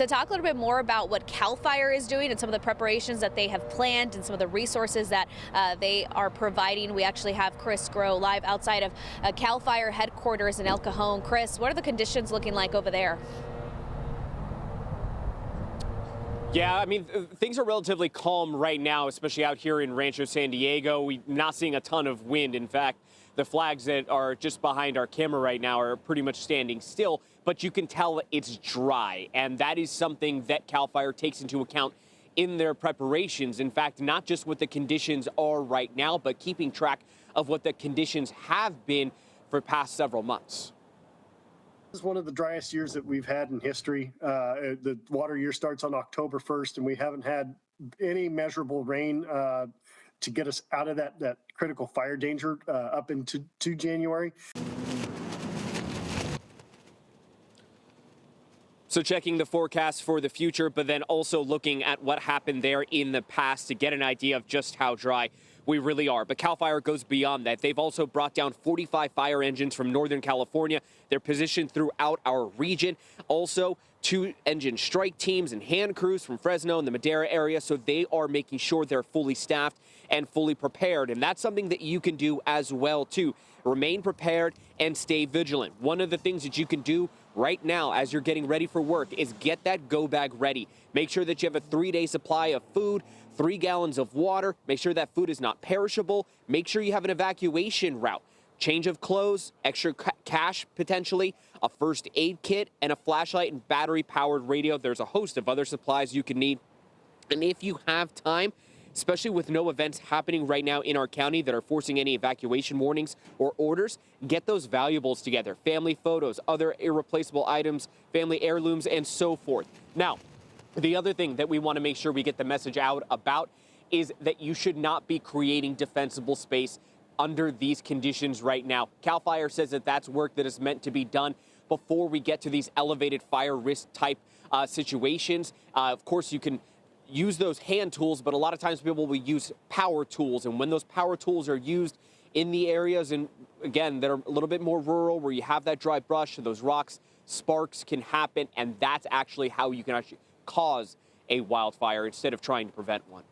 to talk a little bit more about what CAL FIRE is doing and some of the preparations that they have planned and some of the resources that they are providing. We actually have Chris Grow live outside of CAL FIRE headquarters in El Cajon. Chris, what are the conditions looking like over there? Yeah, I mean, things are relatively calm right now, especially out here in Rancho San Diego. We're not seeing a ton of wind. In fact, the flags that are just behind our camera right now are pretty much standing still, but you can tell it's dry. And that is something that CAL FIRE takes into account in their preparations. In fact, not just what the conditions are right now, but keeping track of what the conditions have been for past several months. This is one of the driest years that we've had in history. The water year starts on October 1st, and we haven't had any measurable rain to get us out of that critical fire danger up into January. So checking the forecast for the future, but then also looking at what happened there in the past to get an idea of just how dry we really are. But CAL FIRE goes beyond that. They've also brought down 45 fire engines from Northern California. They're positioned throughout our region. Also, 2 engine strike teams and hand crews from Fresno and the Madera area. So they are making sure they're fully staffed and fully prepared. And that's something that you can do as well, too. Remain prepared and stay vigilant. One of the things that you can do right now as you're getting ready for work is get that go bag ready. Make sure that you have a 3-day supply of food, 3 gallons of water. Make sure that food is not perishable. Make sure you have an evacuation route. Change of clothes, extra cash potentially, a first aid kit, and a flashlight and battery-powered radio. There's a host of other supplies you can need. And if you have time, especially with no events happening right now in our county that are forcing any evacuation warnings or orders, get those valuables together. Family photos, other irreplaceable items, family heirlooms, and so forth. Now, the other thing that we want to make sure we get the message out about is that you should not be creating defensible space under these conditions right now. CAL FIRE says that that's work that is meant to be done before we get to these elevated fire risk type situations. Of course, you can use those hand tools, but a lot of times people will use power tools. And when those power tools are used in the areas, and again, that are a little bit more rural, where you have that dry brush, those rocks, sparks can happen. And that's actually how you can actually cause a wildfire instead of trying to prevent one.